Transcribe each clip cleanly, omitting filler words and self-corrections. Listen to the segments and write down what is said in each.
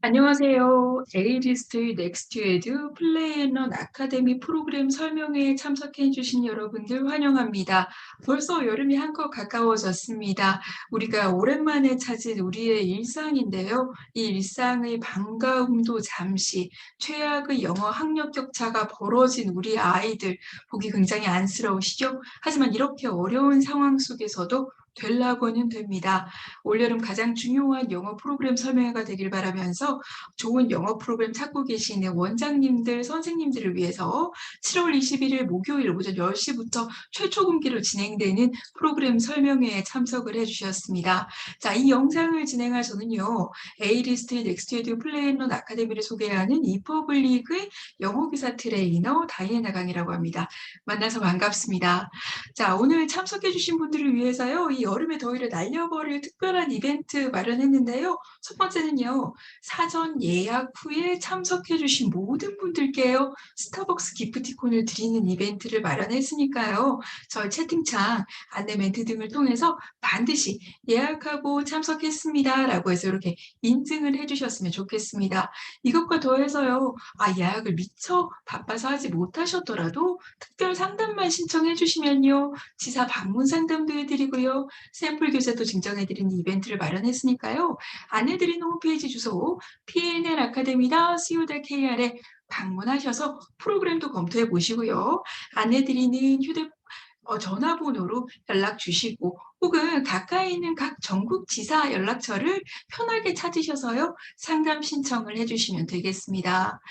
안녕하세요. 에이리스트의 넥스트 에듀 플레이 앤 런 아카데미 프로그램 설명회에 참석해 주신 여러분들 환영합니다. 벌써 여름이 한껏 가까워졌습니다. 우리가 오랜만에 찾은 우리의 일상인데요. 이 일상의 반가움도 잠시, 최악의 영어 학력 격차가 벌어진 우리 아이들 보기 굉장히 안쓰러우시죠? 하지만 이렇게 어려운 상황 속에서도 되려고는 됩니다. 올여름 가장 중요한 영어 프로그램 설명회가 되길 바라면서 좋은 영어 프로그램 찾고 계시는 원장님들, 선생님들을 위해서 7월 21일 목요일 오전 10시부터 최초금기로 진행되는 프로그램 설명회에 참석을 해주셨습니다. 자, 이 영상을 진행할 저는요, 에이리스트의 넥스트에듀 플레이앤런 아카데미를 소개하는 이퍼블릭의 영어 기사 트레이너 다이애나 강이라고 합니다. 만나서 반갑습니다. 자, 오늘 참석해주신 분들을 위해서요, 이 여름의 더위를 날려버릴 특별한 이벤트 마련했는데요. 첫 번째는요, 사전 예약 후에 참석해주신 모든 분들께요, 스타벅스 기프티콘을 드리는 이벤트를 마련했으니까요. 저희 채팅창 안내 멘트 등을 통해서 반드시 예약하고 참석했습니다 라고 해서 이렇게 인증을 해주셨으면 좋겠습니다. 이것과 더해서요, 예약을 미처 바빠서 하지 못하셨더라도 특별 상담만 신청해 주시면요, 지사 방문 상담도 해드리고요, 샘플 교재도 증정해드리는 이벤트를 마련했으니까요. 안내드리는 홈페이지 주소 pnlacademy.co.kr에 방문하셔서 프로그램도 검토해 보시고요. 안내드리는 전화번호로 연락 주시고 혹은 가까이 있는 각 전국지사 연락처를 편하게 찾으셔서요, 상담 신청을 해주시면 되겠습니다.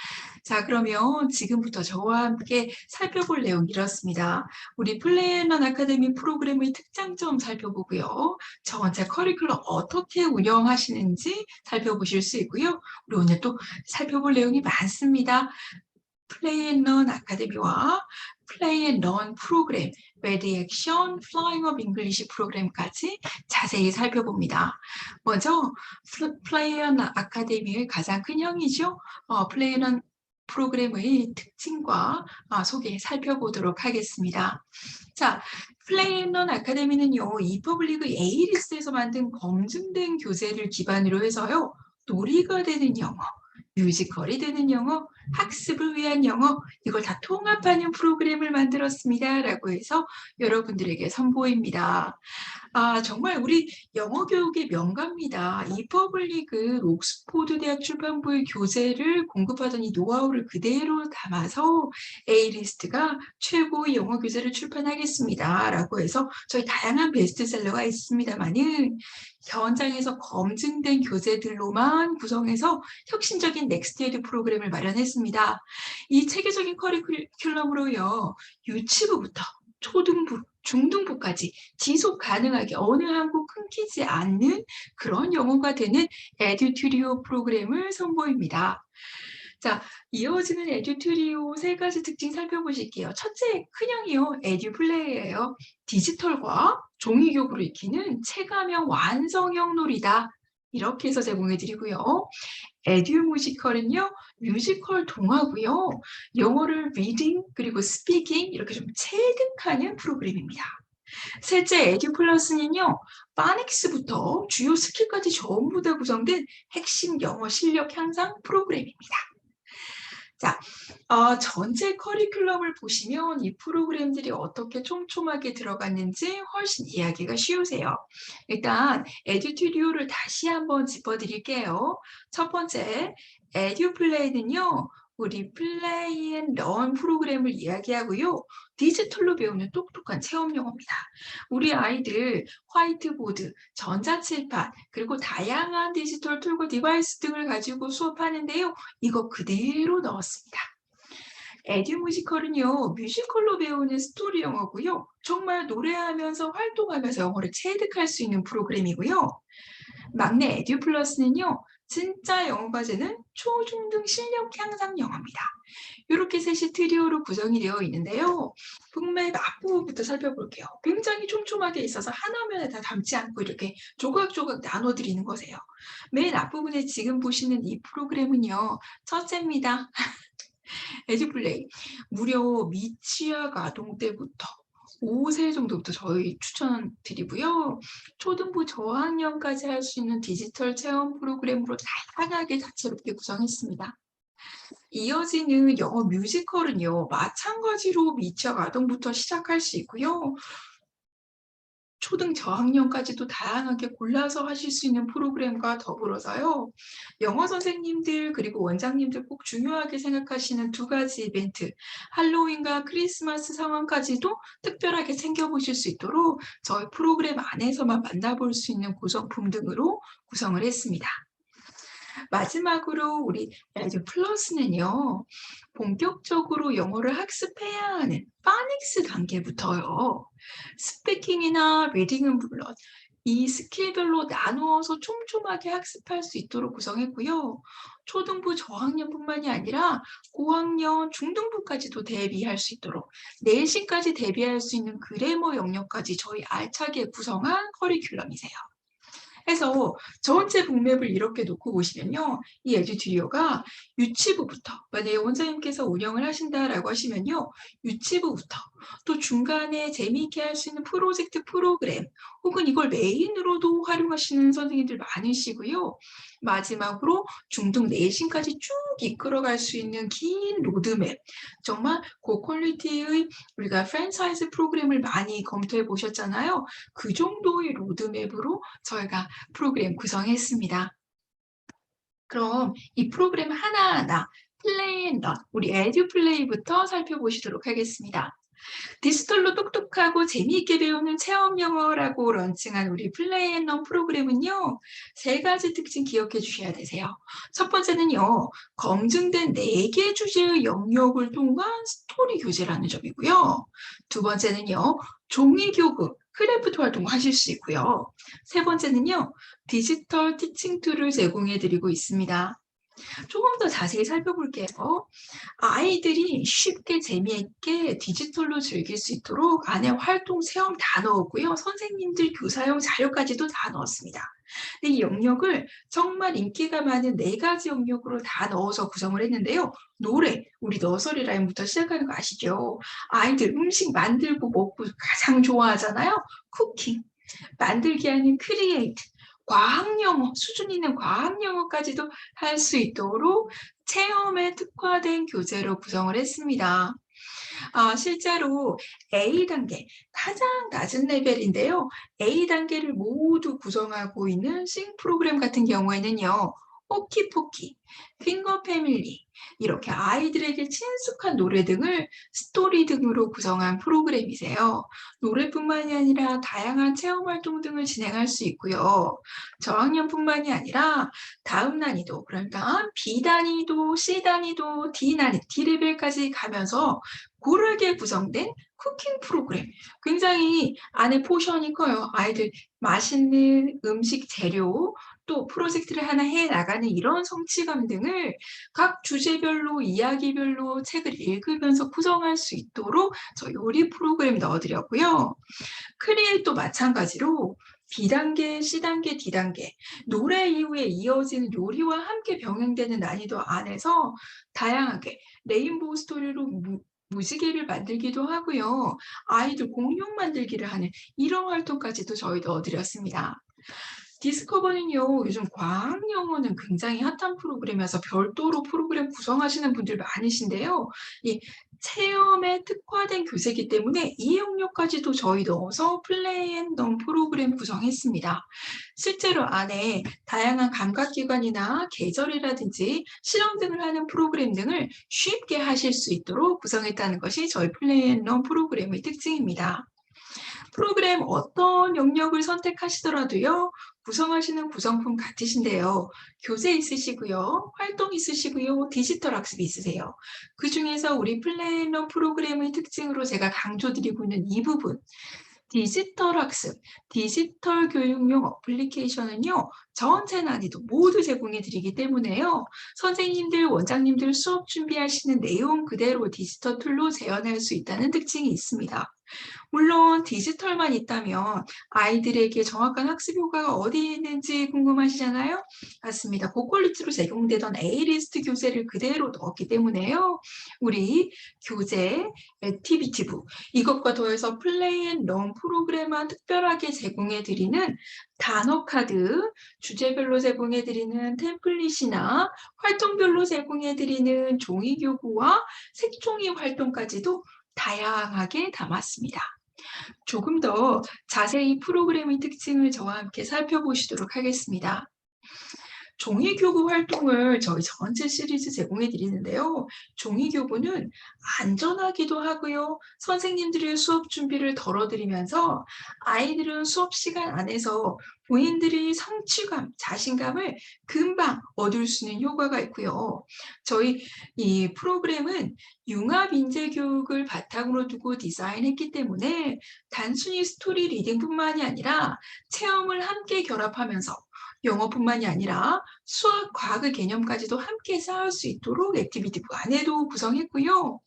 자, 그러면 지금부터 저와 함께 살펴볼 내용 이렇습니다. 우리 플레이앤런 아카데미 프로그램의 특장점 살펴보고요. 전체 커리큘럼 어떻게 운영하시는지 살펴보실 수 있고요. 우리 오늘 또 살펴볼 내용이 많습니다. 플레이앤런 아카데미와 플레이앤런 프로그램, 레디 액션, 플라잉 업 잉글리시 프로그램까지 자세히 살펴봅니다. 먼저 플레이앤런 아카데미의 가장 큰 형이죠. 플레이앤런 프로그램의 특징과 소개 살펴보도록 하겠습니다. 자, 플레이앤런 아카데미는요, 이퍼블릭의 에이리스에서 만든 검증된 교재를 기반으로 해서요, 놀이가 되는 영어, 뮤지컬이 되는 영어, 학습을 위한 영어, 이걸 다 통합하는 프로그램을 만들었습니다 라고 해서 여러분들에게 선보입니다. 정말 우리 영어 교육의 명가입니다. 이퍼블릭은 옥스포드 대학 출판부의 교재를 공급하던 이 노하우를 그대로 담아서 에이리스트가 최고의 영어 교재를 출판하겠습니다 라고 해서 저희 다양한 베스트셀러가 있습니다만은 현장에서 검증된 교재들로만 구성해서 혁신적인 넥스트에듀 프로그램을 마련했습니다. 이 체계적인 커리큘럼으로요, 유치부부터 초등부, 중등부까지 지속 가능하게 어느 한국 끊기지 않는 그런 영어가 되는 에듀튜리오 프로그램을 선보입니다. 자, 이어지는 에듀튜리오 세 가지 특징 살펴보실게요. 첫째, 큰형이요, 에듀플레이예요. 디지털과 종이교구를 익히는 체감형 완성형 놀이다. 이렇게 해서 제공해드리고요. 에듀뮤지컬은요, 뮤지컬 동화고요. 영어를 리딩 그리고 스피킹 이렇게 좀 체득하는 프로그램입니다. 셋째, 에듀플러스는요, 파닉스부터 주요 스킬까지 전부 다 구성된 핵심 영어 실력 향상 프로그램입니다. 자, 전체 커리큘럼을 보시면 이 프로그램들이 어떻게 촘촘하게 들어갔는지 훨씬 이해하기가 쉬우세요. 일단 에듀튜디오를 다시 한번 짚어드릴게요. 첫 번째, 에듀플레이는요, 우리 플레이 앤 런 프로그램을 이야기하고요. 디지털로 배우는 똑똑한 체험 영어입니다. 우리 아이들 화이트보드, 전자칠판, 그리고 다양한 디지털 툴과 디바이스 등을 가지고 수업하는데요. 이거 그대로 넣었습니다. 에듀뮤지컬은요, 뮤지컬로 배우는 스토리 영어고요. 정말 노래하면서 활동하면서 영어를 체득할 수 있는 프로그램이고요. 막내 에듀플러스는요, 진짜 영어 과제는 초중등 실력 향상 영어입니다. 이렇게 셋이 트리오로 구성이 되어 있는데요. 북맵 앞부분부터 살펴볼게요. 굉장히 촘촘하게 있어서 한 화면에 다 담지 않고 이렇게 조각조각 나눠드리는 거세요. 맨 앞부분에 지금 보시는 이 프로그램은요, 첫째입니다. 에듀플레이. 무려 미취학 아동 때부터 5세 정도부터 저희 추천드리고요. 초등부 저학년까지 할 수 있는 디지털 체험 프로그램으로 다양하게 다채롭게 구성했습니다. 이어지는 영어 뮤지컬은요, 마찬가지로 미취학 아동부터 시작할 수 있고요. 초등 저학년까지도 다양하게 골라서 하실 수 있는 프로그램과 더불어서요. 영어 선생님들 그리고 원장님들 꼭 중요하게 생각하시는 두 가지 이벤트, 할로윈과 크리스마스 상황까지도 특별하게 챙겨보실 수 있도록 저희 프로그램 안에서만 만나볼 수 있는 구성품 등으로 구성을 했습니다. 마지막으로 우리 에듀 플러스는요, 본격적으로 영어를 학습해야 하는 파닉스 단계부터요. 스피킹이나 리딩은 물론 이 스킬별로 나누어서 촘촘하게 학습할 수 있도록 구성했고요. 초등부 저학년뿐만이 아니라 고학년, 중등부까지도 대비할 수 있도록 내신까지 대비할 수 있는 그래머 영역까지 저희 알차게 구성한 커리큘럼이세요. 해서 전체 북맵을 이렇게 놓고 보시면요. 이 에듀튜리오가 유치부부터 만약에 원장님께서 운영을 하신다라고 하시면요. 유치부부터 또 중간에 재미있게 할 수 있는 프로젝트 프로그램 혹은 이걸 메인으로도 활용하시는 선생님들 많으시고요. 마지막으로 중등 내신까지 쭉 이끌어갈 수 있는 긴 로드맵, 정말 고퀄리티의 우리가 프랜차이즈 프로그램을 많이 검토해 보셨잖아요. 그 정도의 로드맵으로 저희가 프로그램 구성했습니다. 그럼 이 프로그램 하나하나 플레이 앤 런, 우리 에듀플레이부터 살펴보시도록 하겠습니다. 디지털로 똑똑하고 재미있게 배우는 체험 영어라고 런칭한 우리 플레이 앤 런 프로그램은요, 세 가지 특징 기억해 주셔야 되세요. 첫 번째는요, 검증된 4개 주제의 영역을 통한 스토리 교재라는 점이고요. 두 번째는요, 종이 교구, 크래프트 활동 하실 수 있고요. 세 번째는요, 디지털 티칭 툴을 제공해 드리고 있습니다. 조금 더 자세히 살펴볼게요. 아이들이 쉽게 재미있게 디지털로 즐길 수 있도록 안에 활동 체험 다 넣었고요. 선생님들 교사용 자료까지도 다 넣었습니다. 근데 이 영역을 정말 인기가 많은 4가지 영역으로 다 넣어서 구성을 했는데요. 노래, 우리 너서리 라인부터 시작하는 거 아시죠? 아이들 음식 만들고 먹고 가장 좋아하잖아요. 쿠킹, 만들기 하는 크리에이트, 과학 영어, 수준 있는 과학 영어까지도 할 수 있도록 체험에 특화된 교재로 구성을 했습니다. 실제로 A단계, 가장 낮은 레벨인데요. A단계를 모두 구성하고 있는 싱 프로그램 같은 경우에는요. 호키포키, 핑거 패밀리, 이렇게 아이들에게 친숙한 노래 등을 스토리 등으로 구성한 프로그램이세요. 노래뿐만이 아니라 다양한 체험 활동 등을 진행할 수 있고요. 저학년뿐만이 아니라 다음 난이도, 그러니까 B 난이도, C 난이도, D 난이도, D 레벨까지 가면서 고르게 구성된 쿠킹 프로그램. 굉장히 안에 포션이 커요. 아이들 맛있는 음식 재료, 또 프로젝트를 하나 해 나가는 이런 성취감 등을 각 주제별로, 이야기별로 책을 읽으면서 구성할 수 있도록 저 요리 프로그램 넣어드렸고요. 크리에이터 마찬가지로 B단계, C단계, D단계, 노래 이후에 이어지는 요리와 함께 병행되는 난이도 안에서 다양하게 레인보우 스토리로 무지개를 만들기도 하고요. 아이들 공룡 만들기를 하는 이런 활동까지도 저희 넣어드렸습니다. 디스커버는요, 요즘 과학 영어는 굉장히 핫한 프로그램이어서 별도로 프로그램 구성하시는 분들 많으신데요. 이 체험에 특화된 교재이기 때문에 이 영역까지도 저희 넣어서 플레이 앤 런 프로그램 구성했습니다. 실제로 안에 다양한 감각기관이나 계절이라든지 실험 등을 하는 프로그램 등을 쉽게 하실 수 있도록 구성했다는 것이 저희 플레이 앤 런 프로그램의 특징입니다. 프로그램 어떤 영역을 선택하시더라도요. 구성하시는 구성품 같으신데요. 교재 있으시고요. 활동 있으시고요. 디지털 학습이 있으세요. 그중에서 우리 플래너 프로그램의 특징으로 제가 강조드리고 있는 이 부분, 디지털 학습, 디지털 교육용 어플리케이션은요. 전체 난이도 모두 제공해 드리기 때문에요. 선생님들, 원장님들 수업 준비하시는 내용 그대로 디지털 툴로 재현할 수 있다는 특징이 있습니다. 물론 디지털만 있다면 아이들에게 정확한 학습 효과가 어디에 있는지 궁금하시잖아요. 맞습니다. 고퀄리티로 제공되던 A리스트 교재를 그대로 넣었기 때문에요. 우리 교재, 액티비티부 이것과 더해서 플레이 앤 런 프로그램만 특별하게 제공해드리는 단어 카드, 주제별로 제공해드리는 템플릿이나 활동별로 제공해드리는 종이교구와 색종이 활동까지도 다양하게 담았습니다. 조금 더 자세히 프로그램의 특징을 저와 함께 살펴보시도록 하겠습니다. 종이교구 활동을 저희 전체 시리즈 제공해 드리는데요. 종이교구는 안전하기도 하고요. 선생님들의 수업 준비를 덜어드리면서 아이들은 수업 시간 안에서 본인들의 성취감, 자신감을 금방 얻을 수 있는 효과가 있고요. 저희 이 프로그램은 융합인재교육을 바탕으로 두고 디자인했기 때문에 단순히 스토리 리딩뿐만이 아니라 체험을 함께 결합하면서 영어뿐만이 아니라 수학, 과학의 개념까지도 함께 쌓을 수 있도록 액티비티부 안에도 구성했고요.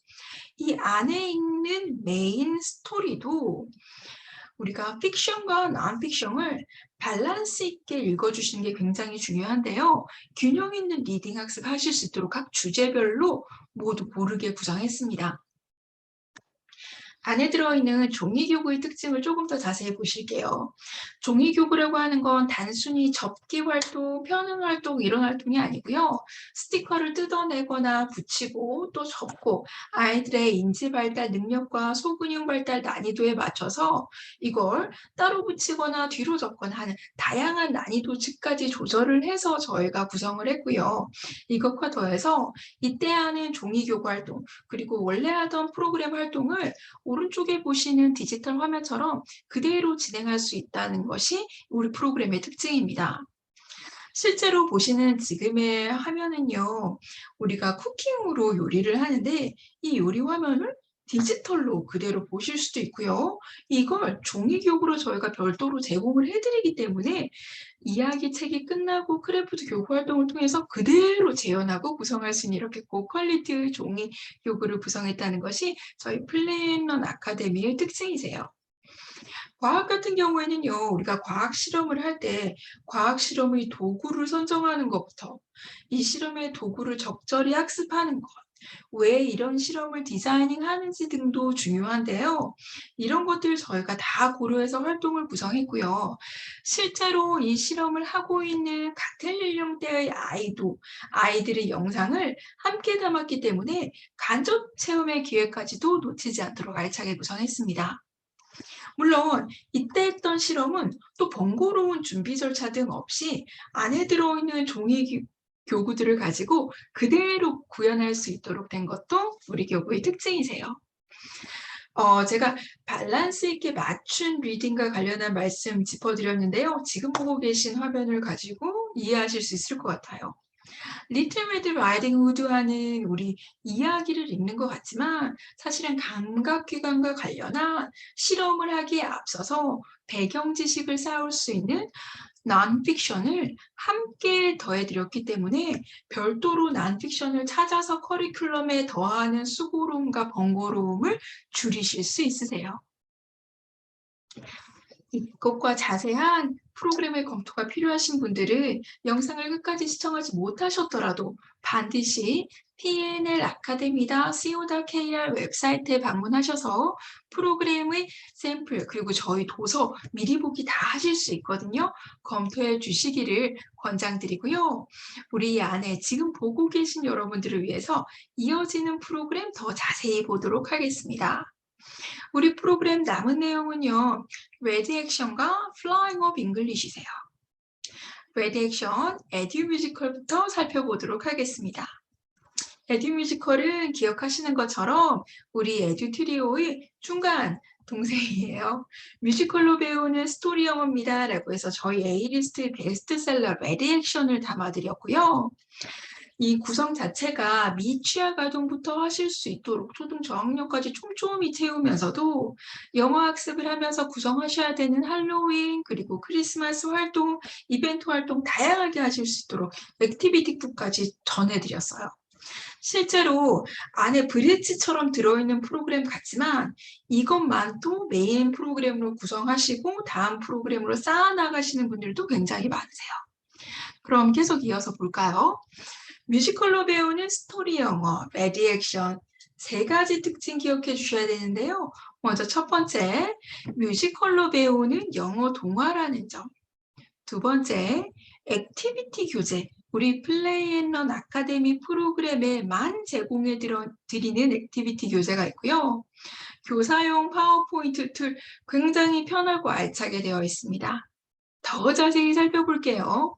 이 안에 있는 메인 스토리도 우리가 픽션과 non-픽션을 밸런스 있게 읽어주시는 게 굉장히 중요한데요. 균형 있는 리딩 학습하실 수 있도록 각 주제별로 모두 고르게 구성했습니다. 안에 들어있는 종이교구의 특징을 조금 더 자세히 보실게요. 종이교구라고 하는 건 단순히 접기 활동, 펴는 활동 이런 활동이 아니고요. 스티커를 뜯어내거나 붙이고 또 접고 아이들의 인지 발달 능력과 소근육 발달 난이도에 맞춰서 이걸 따로 붙이거나 뒤로 접거나 하는 다양한 난이도치까지 조절을 해서 저희가 구성을 했고요. 이것과 더해서 이때 하는 종이교구 활동 그리고 원래 하던 프로그램 활동을 오른쪽에 보시는 디지털 화면처럼 그대로 진행할 수 있다는 것이 우리 프로그램의 특징입니다. 실제로 보시는 지금의 화면은요, 우리가 쿠킹으로 요리를 하는데 이 요리 화면을 디지털로 그대로 보실 수도 있고요. 이걸 종이교구로 저희가 별도로 제공을 해드리기 때문에 이야기 책이 끝나고 크래프트 교구 활동을 통해서 그대로 재현하고 구성할 수 있는 이렇게 고퀄리티의 종이 교구를 구성했다는 것이 저희 플레이앤런 아카데미의 특징이세요. 과학 같은 경우에는요, 우리가 과학 실험을 할 때 과학 실험의 도구를 선정하는 것부터 이 실험의 도구를 적절히 학습하는 것, 왜 이런 실험을 디자이닝 하는지 등도 중요한데요. 이런 것들 저희가 다 고려해서 활동을 구성했고요. 실제로 이 실험을 하고 있는 같은 연령대의 아이들의 영상을 함께 담았기 때문에 간접 체험의 기회까지도 놓치지 않도록 알차게 구성했습니다. 물론 이때 했던 실험은 또 번거로운 준비 절차 등 없이 안에 들어있는 종이 교구들을 가지고 그대로 구현할 수 있도록 된 것도 우리 교구의 특징이세요. 제가 밸런스 있게 맞춘 리딩과 관련한 말씀 짚어드렸는데요. 지금 보고 계신 화면을 가지고 이해하실 수 있을 것 같아요. 리틀 레드 라이딩 후드하는 우리 이야기를 읽는 것 같지만 사실은 감각기관과 관련한 실험을 하기에 앞서서 배경 지식을 쌓을 수 있는 non-fiction을 함께 더해드렸기 때문에 별도로 non-fiction을 찾아서 커리큘럼에 더하는 수고로움과 번거로움을 줄이실 수 있으세요. 이것과 자세한 프로그램의 검토가 필요하신 분들은 영상을 끝까지 시청하지 못하셨더라도 반드시 pnlacademy.co.kr 웹사이트에 방문하셔서 프로그램의 샘플 그리고 저희 도서 미리 보기 다 하실 수 있거든요. 검토해 주시기를 권장드리고요. 우리 안에 지금 보고 계신 여러분들을 위해서 이어지는 프로그램 더 자세히 보도록 하겠습니다. 우리 프로그램 남은 내용은요. 레디 액션과 플라잉 업 잉글리시세요. 레디 액션, 에듀 뮤지컬부터 살펴보도록 하겠습니다. 에듀 뮤지컬은 기억하시는 것처럼 우리 에듀 트리오의 중간 동생이에요. 뮤지컬로 배우는 스토리 영어입니다. 라고 해서 저희 A리스트 베스트셀러 레디 액션을 담아드렸고요. 이 구성 자체가 미취학 아동부터 하실 수 있도록 초등 저학년까지 촘촘히 채우면서도 영어 학습을 하면서 구성하셔야 되는 할로윈 그리고 크리스마스 활동, 이벤트 활동 다양하게 하실 수 있도록 액티비티북까지 전해드렸어요. 실제로 안에 브릿지처럼 들어있는 프로그램 같지만 이것만 또 메인 프로그램으로 구성하시고 다음 프로그램으로 쌓아나가시는 분들도 굉장히 많으세요. 그럼 계속 이어서 볼까요? 뮤지컬로 배우는 스토리 영어, 레디 액션 세 가지 특징 기억해 주셔야 되는데요. 먼저 첫 번째, 뮤지컬로 배우는 영어 동화라는 점. 두 번째, 액티비티 교재. 우리 플레이앤런 아카데미 프로그램에만 제공해 드리는 액티비티 교재가 있고요. 교사용 파워포인트 툴 굉장히 편하고 알차게 되어 있습니다. 더 자세히 살펴볼게요.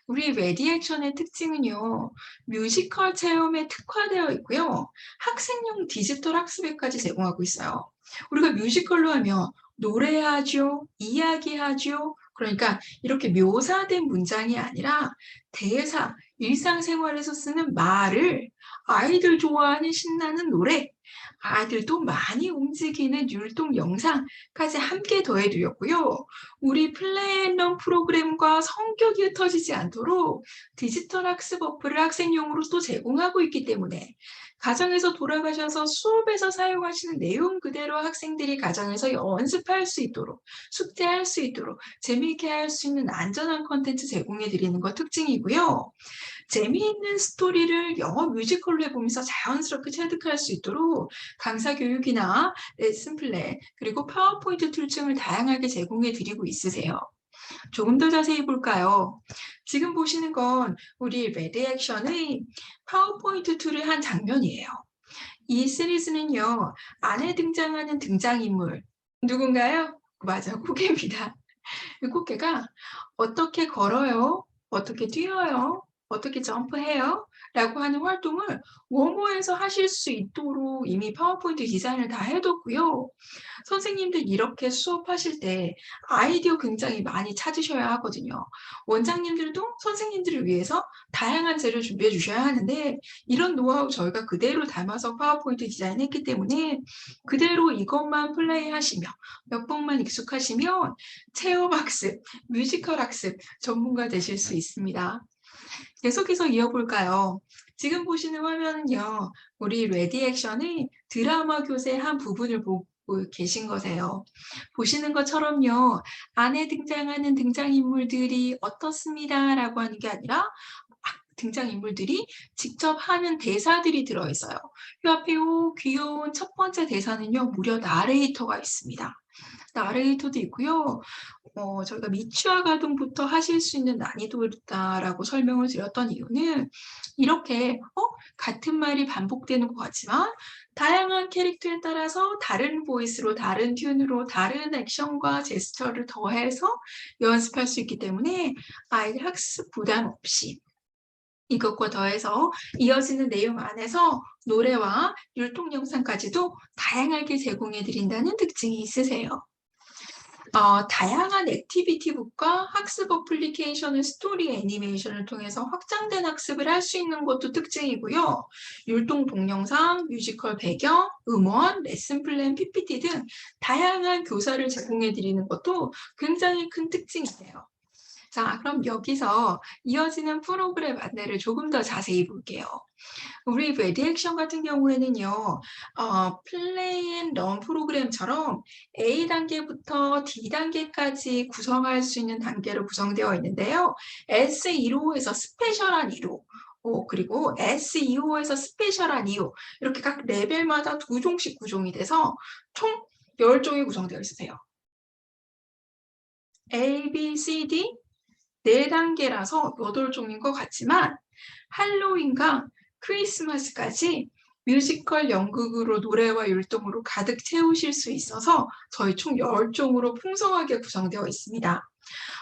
우리 레디액션의 특징은요, 뮤지컬 체험에 특화되어 있고요, 학생용 디지털 학습에까지 제공하고 있어요. 우리가 뮤지컬로 하면 노래하죠, 이야기하죠. 그러니까 이렇게 묘사된 문장이 아니라 대사, 일상생활에서 쓰는 말을 아이들 좋아하는 신나는 노래, 아이들도 많이 움직이는 율동 영상까지 함께 더해드렸고요. 우리 플레이앤런 프로그램과 성격이 흩어지지 않도록 디지털 학습 어플을 학생용으로 또 제공하고 있기 때문에 가정에서 돌아가셔서 수업에서 사용하시는 내용 그대로 학생들이 가정에서 연습할 수 있도록, 숙제할 수 있도록 재미있게 할 수 있는 안전한 콘텐츠 제공해 드리는 것 특징이고요. 재미있는 스토리를 영어 뮤지컬로 해보면서 자연스럽게 체득할 수 있도록 강사 교육이나 레슨 플랜 그리고 파워포인트 툴층을 다양하게 제공해 드리고 있으세요. 조금 더 자세히 볼까요? 지금 보시는 건 우리 레디액션의 파워포인트 툴의 한 장면이에요. 이 시리즈는요, 안에 등장하는 등장인물 누군가요? 맞아, 코개입니다. 이 코개가 어떻게 걸어요? 어떻게 뛰어요? 어떻게 점프해요? 라고 하는 활동을 모모에서 하실 수 있도록 이미 파워포인트 디자인을 다 해뒀고요. 선생님들 이렇게 수업하실 때 아이디어 굉장히 많이 찾으셔야 하거든요. 원장님들도 선생님들을 위해서 다양한 재료 준비해 주셔야 하는데 이런 노하우 저희가 그대로 담아서 파워포인트 디자인했기 때문에 그대로 이것만 플레이하시며 몇 번만 익숙하시면 체험학습, 뮤지컬 학습 전문가 되실 수 있습니다. 계속해서 이어볼까요? 지금 보시는 화면은요, 우리 레디액션의 드라마 교재 한 부분을 보고 계신 거세요. 보시는 것처럼요, 안에 등장하는 등장인물들이 어떻습니다 라고 하는 게 아니라 등장인물들이 직접 하는 대사들이 들어있어요. 이 앞에 요 귀여운 첫 번째 대사는요, 무려 나레이터가 있습니다. 나레이터도 있고요. 저희가 미취학 아동부터 하실 수 있는 난이도다라고 설명을 드렸던 이유는 이렇게 같은 말이 반복되는 것 같지만 다양한 캐릭터에 따라서 다른 보이스로, 다른 튠으로, 다른 액션과 제스처를 더해서 연습할 수 있기 때문에 아이들 학습 부담 없이 이것과 더해서 이어지는 내용 안에서 노래와 율동 영상까지도 다양하게 제공해 드린다는 특징이 있으세요. 다양한 액티비티북과 학습 어플리케이션을 스토리 애니메이션을 통해서 확장된 학습을 할 수 있는 것도 특징이고요. 율동 동영상, 뮤지컬 배경, 음원, 레슨 플랜, PPT 등 다양한 교사를 제공해 드리는 것도 굉장히 큰 특징이세요. 자, 그럼 여기서 이어지는 프로그램 안내를 조금 더 자세히 볼게요. 우리 레디액션 같은 경우에는요, 플레이 앤 런 프로그램처럼 A 단계부터 D 단계까지 구성할 수 있는 단계로 구성되어 있는데요. S1호에서 스페셜한 1호, 그리고 S2호에서 스페셜한 2호, 이렇게 각 레벨마다 2종씩 구성이 돼서 총 10종이 구성되어 있으세요. A, B, C, D 4단계라서 8종인 것 같지만 할로윈과 크리스마스까지 뮤지컬 연극으로 노래와 율동으로 가득 채우실 수 있어서 저희 총 10종으로 풍성하게 구성되어 있습니다.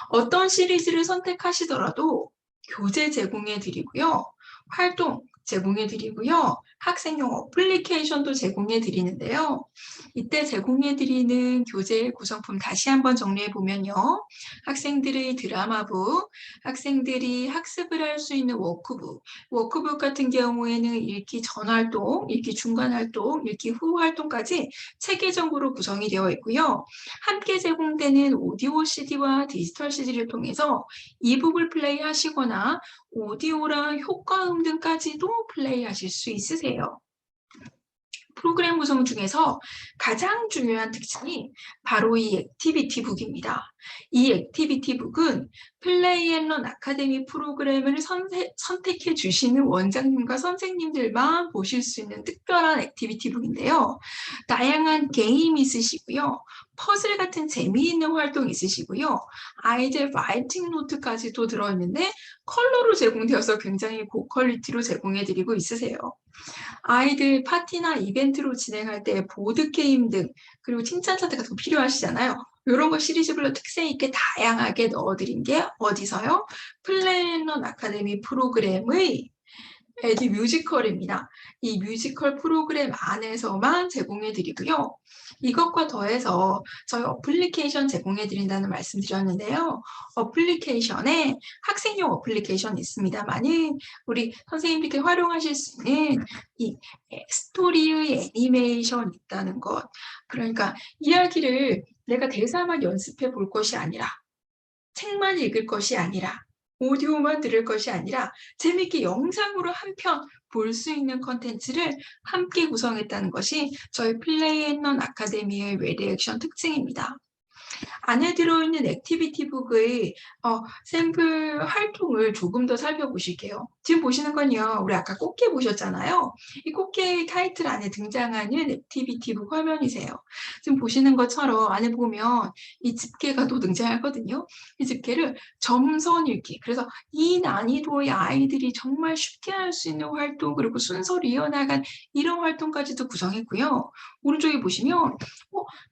어떤 시리즈를 선택하시더라도 교재 제공해 드리고요. 활동 제공해 드리고요. 학생용 어플리케이션도 제공해 드리는데요. 이때 제공해 드리는 교재 구성품 다시 한번 정리해 보면요. 학생들의 드라마북, 학생들이 학습을 할 수 있는 워크북, 워크북 같은 경우에는 읽기 전 활동, 읽기 중간 활동, 읽기 후 활동까지 체계적으로 구성이 되어 있고요. 함께 제공되는 오디오 CD와 디지털 CD를 통해서 이북을 플레이하시거나 오디오랑 효과음 등까지도 플레이하실 수 있으세요. 프로그램 구성 중에서 가장 중요한 특징이 바로 이 액티비티 북입니다. 이 액티비티 북은 플레이 앤 런 아카데미 프로그램을 선택해 주시는 원장님과 선생님들만 보실 수 있는 특별한 액티비티 북인데요. 다양한 게임 있으시고요. 퍼즐 같은 재미있는 활동 있으시고요. 아이들 라이팅 노트까지도 들어있는데 컬러로 제공되어서 굉장히 고퀄리티로 제공해드리고 있으세요. 아이들 파티나 이벤트로 진행할 때 보드게임 등 그리고 칭찬 차트 같은 거 필요하시잖아요. 이런 거 시리즈별로 특색 있게 다양하게 넣어드린 게 어디서요? 플래넌 아카데미 프로그램의 에듀 뮤지컬입니다. 이 뮤지컬 프로그램 안에서만 제공해 드리고요. 이것과 더해서 저희 어플리케이션 제공해 드린다는 말씀 드렸는데요. 어플리케이션에 학생용 어플리케이션이 있습니다만은 우리 선생님들께 활용하실 수 있는 이 스토리의 애니메이션이 있다는 것. 그러니까 이야기를 내가 대사만 연습해 볼 것이 아니라 책만 읽을 것이 아니라 오디오만 들을 것이 아니라 재밌게 영상으로 한 편 볼 수 있는 컨텐츠를 함께 구성했다는 것이 저희 플레이 앤 런 아카데미의 웨리액션 특징입니다. 안에 들어있는 액티비티북의 샘플 활동을 조금 더 살펴보실게요. 지금 보시는 건요. 우리 아까 꽃게 보셨잖아요. 이 꽃게의 타이틀 안에 등장하는 액티비티북 화면이세요. 지금 보시는 것처럼 안에 보면 이 집게가 또 등장하거든요. 이 집게를 점선 읽기. 그래서 이 난이도의 아이들이 정말 쉽게 할 수 있는 활동 그리고 순서를 이어나간 이런 활동까지도 구성했고요. 오른쪽에 보시면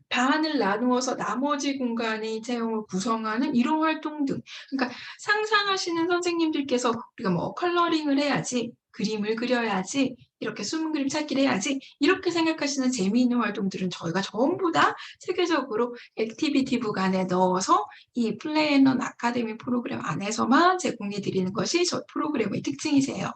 반을 나누어서 나머지 공간의 체형을 구성하는 이런 활동 등 그러니까 상상하시는 선생님들께서 우리가 뭐 컬러링을 해야지 그림을 그려야지 이렇게 숨은 그림 찾기를 해야지 이렇게 생각하시는 재미있는 활동들은 저희가 전부 다 체계적으로 액티비티북 안에 넣어서 이 플레이 앤 런 아카데미 프로그램 안에서만 제공해 드리는 것이 저희 프로그램의 특징이세요.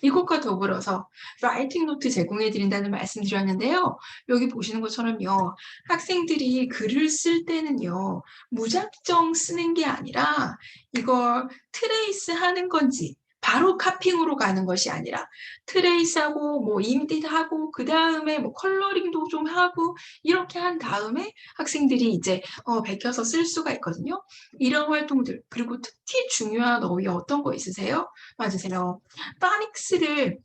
이것과 더불어서 라이팅 노트 제공해 드린다는 말씀 드렸는데요. 여기 보시는 것처럼요. 학생들이 글을 쓸 때는요. 무작정 쓰는 게 아니라 이걸 트레이스 하는 건지 바로 카핑으로 가는 것이 아니라 트레이스하고 뭐 인디하고 그 다음에 뭐 컬러링도 좀 하고 이렇게 한 다음에 학생들이 이제 베껴서 쓸 수가 있거든요. 이런 활동들 그리고 특히 중요한 어휘 어떤 거 있으세요? 맞으세요. 파닉스를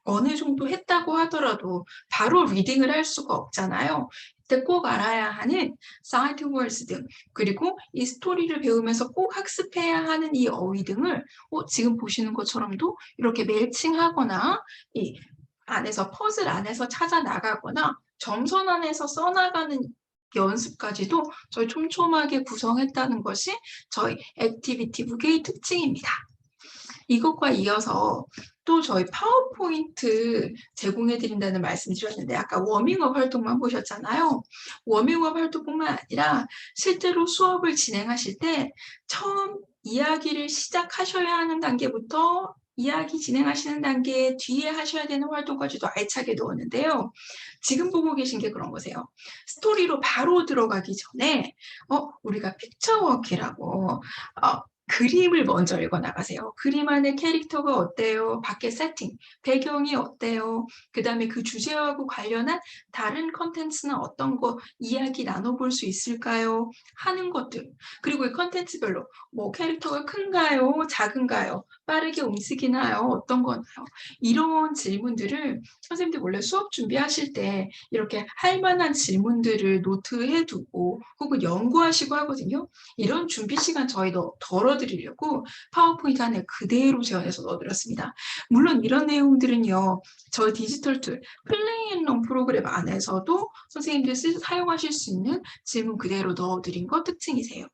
어느 정도 했다고 하더라도 바로 리딩을 할 수가 없잖아요. 이때 꼭 알아야 하는 사이트 월드 등 그리고 이 스토리를 배우면서 꼭 학습해야 하는 이 어휘 등을 지금 보시는 것처럼도 이렇게 매칭하거나 이 안에서 퍼즐 안에서 찾아 나가거나 점선 안에서 써나가는 연습까지도 저희 촘촘하게 구성했다는 것이 저희 액티비티북의 특징입니다. 이것과 이어서 또 저희 파워포인트 제공해 드린다는 말씀 드렸는데 아까 워밍업 활동만 보셨잖아요. 워밍업 활동뿐만 아니라 실제로 수업을 진행하실 때 처음 이야기를 시작하셔야 하는 단계부터 이야기 진행하시는 단계 뒤에 하셔야 되는 활동까지도 알차게 넣었는데요. 지금 보고 계신 게 그런 거세요. 스토리로 바로 들어가기 전에 우리가 픽처워크라고 그림을 먼저 읽어나가세요. 그림 안에 캐릭터가 어때요? 밖에 세팅, 배경이 어때요? 그 다음에 그 주제하고 관련한 다른 컨텐츠는 어떤 거 이야기 나눠볼 수 있을까요? 하는 것들. 그리고 이 컨텐츠별로 뭐 캐릭터가 큰가요? 작은가요? 빠르게 움직이나요? 어떤 거나요? 이런 질문들을 선생님들 원래 수업 준비하실 때 이렇게 할 만한 질문들을 노트해 두고 혹은 연구하시고 하거든요. 이런 준비 시간 저희도 덜어드리려고 파워포인트 안에 그대로 재현해서 넣어드렸습니다. 물론 이런 내용들은요. 저희 디지털 툴 플레이 앤 런 프로그램 안에서도 선생님들 사용하실 수 있는 질문 그대로 넣어드린 것 특징이세요.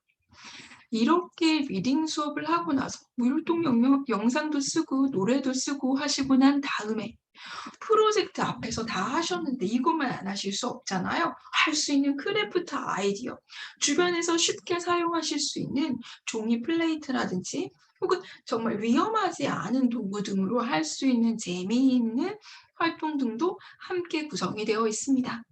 이렇게 리딩 수업을 하고 나서 율동 영상도 쓰고 노래도 쓰고 하시고 난 다음에 프로젝트 앞에서 다 하셨는데 이것만 안 하실 수 없잖아요. 할 수 있는 크래프트 아이디어, 주변에서 쉽게 사용하실 수 있는 종이 플레이트라든지 혹은 정말 위험하지 않은 도구 등으로 할 수 있는 재미있는 활동 등도 함께 구성이 되어 있습니다.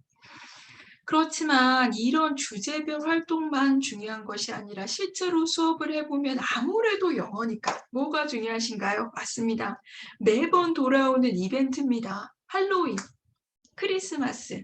그렇지만 이런 주제별 활동만 중요한 것이 아니라 실제로 수업을 해보면 아무래도 영어니까 뭐가 중요하신가요? 맞습니다. 매번 돌아오는 이벤트입니다. 할로윈, 크리스마스.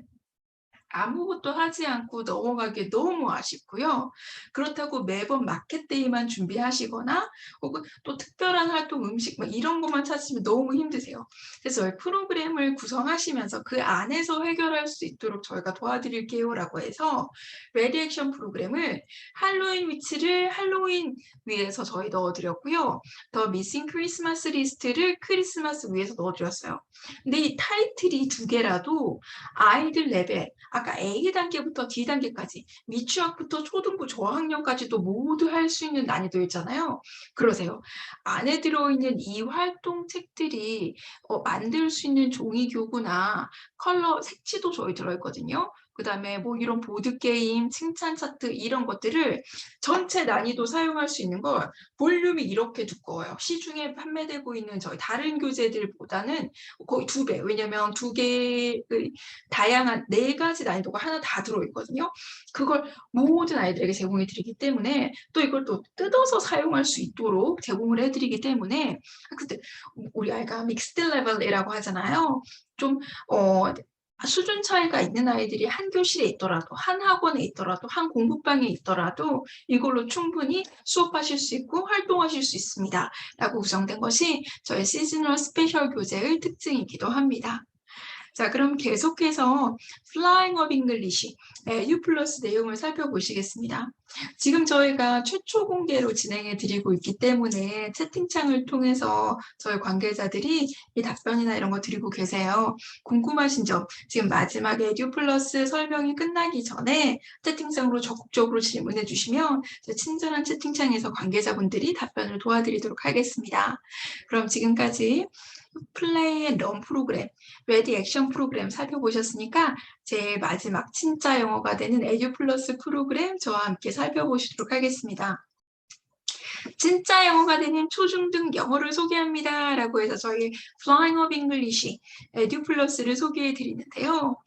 아무것도 하지 않고 넘어가기 너무 아쉽고요. 그렇다고 매번 마켓데이만 준비하시거나 혹은 또 특별한 활동, 음식 뭐 이런 것만 찾으시면 너무 힘드세요. 그래서 저희 프로그램을 구성하시면서 그 안에서 해결할 수 있도록 저희가 도와드릴게요라고 해서 레디 액션 프로그램을 할로윈 위치를 할로윈 위에서 저희 넣어드렸고요. 더 미싱 크리스마스 리스트를 크리스마스 위에서 넣어드렸어요. 근데 이 타이틀이 두 개라도 아이들 레벨, 아까 A단계부터 D단계까지 미취학부터 초등부 저학년까지도 모두 할 수 있는 난이도였잖아요. 그러세요. 안에 들어있는 이 활동책들이 만들 수 있는 종이교구나 컬러 색지도 저희 들어있거든요. 그 다음에 뭐 이런 보드게임, 칭찬 차트 이런 것들을 전체 난이도 사용할 수 있는 걸 볼륨이 이렇게 두꺼워요. 시중에 판매되고 있는 저희 다른 교재들보다는 거의 2배. 왜냐면 두 개의 다양한 4가지 난이도가 하나 다 들어있거든요. 그걸 모든 아이들에게 제공해 드리기 때문에 또 이걸 또 뜯어서 사용할 수 있도록 제공을 해드리기 때문에 그때 우리 아이가 믹스드 레벨이라고 하잖아요. 좀 수준 차이가 있는 아이들이 한 교실에 있더라도 한 학원에 있더라도 한 공부방에 있더라도 이걸로 충분히 수업하실 수 있고 활동하실 수 있습니다. 라고 구성된 것이 저희 시즈널 스페셜 교재의 특징이기도 합니다. 자, 그럼 계속해서 Flying of English, U 플러스 내용을 살펴보시겠습니다. 지금 저희가 최초 공개로 진행해 드리고 있기 때문에 채팅창을 통해서 저희 관계자들이 이 답변이나 이런 거 드리고 계세요. 궁금하신 점, 지금 마지막에 U 플러스 설명이 끝나기 전에 채팅창으로 적극적으로 질문해 주시면 친절한 채팅창에서 관계자분들이 답변을 도와드리도록 하겠습니다. 그럼 지금까지 플레이 앤 런 프로그램, 레디 액션 프로그램 살펴보셨으니까 제 마지막 진짜 영어가 되는 에듀 플러스 프로그램 저와 함께 살펴보시도록 하겠습니다. 진짜 영어가 되는 초중등 영어를 소개합니다. 라고 해서 저희 Flying of English, 에듀 플러스를 소개해 드리는데요.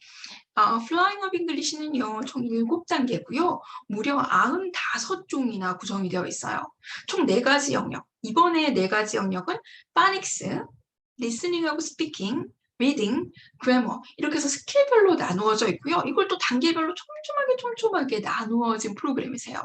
Flying of English는요, 총 7단계고요. 무려 95종이나 구성이 되어 있어요. 총 4가지 영역. 이번에 4가지 영역은 파닉스, 리스닝하고 스피킹, 리딩, 그래머 이렇게 해서 스킬별로 나누어져 있고요. 이걸 또 단계별로 촘촘하게 나누어진 프로그램이세요.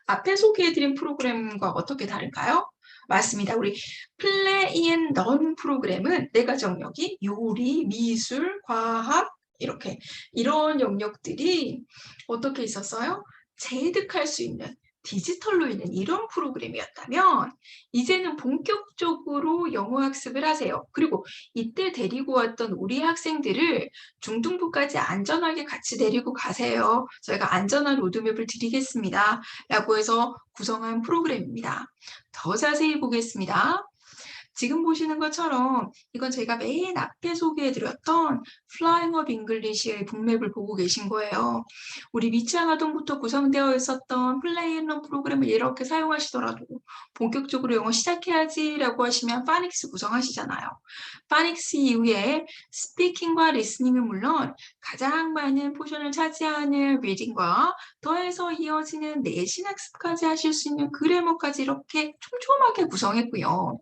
앞에 소개해드린 프로그램과 어떻게 다른가요? 맞습니다. 우리 플레이 앤 런 프로그램은 4가지 영역이 요리, 미술, 과학 이렇게 이런 영역들이 어떻게 있었어요? 체득할 수 있는 디지털로 있는 이런 프로그램이었다면 이제는 본격적으로 영어 학습을 하세요. 그리고 이때 데리고 왔던 우리 학생들을 중등부까지 안전하게 같이 데리고 가세요. 저희가 안전한 로드맵을 드리겠습니다. 라고 해서 구성한 프로그램입니다. 더 자세히 보겠습니다. 지금 보시는 것처럼 이건 제가 맨 앞에 소개해드렸던 Flying of English의 북맵을 보고 계신 거예요. 우리 미취학 아동부터 구성되어 있었던 플레이 앤 런 프로그램을 이렇게 사용하시더라도 본격적으로 영어 시작해야지라고 하시면 파닉스 구성하시잖아요. 파닉스 이후에 스피킹과 리스닝은 물론 가장 많은 포션을 차지하는 리딩과 더해서 이어지는 내신 학습까지 하실 수 있는 그래머까지 이렇게 촘촘하게 구성했고요.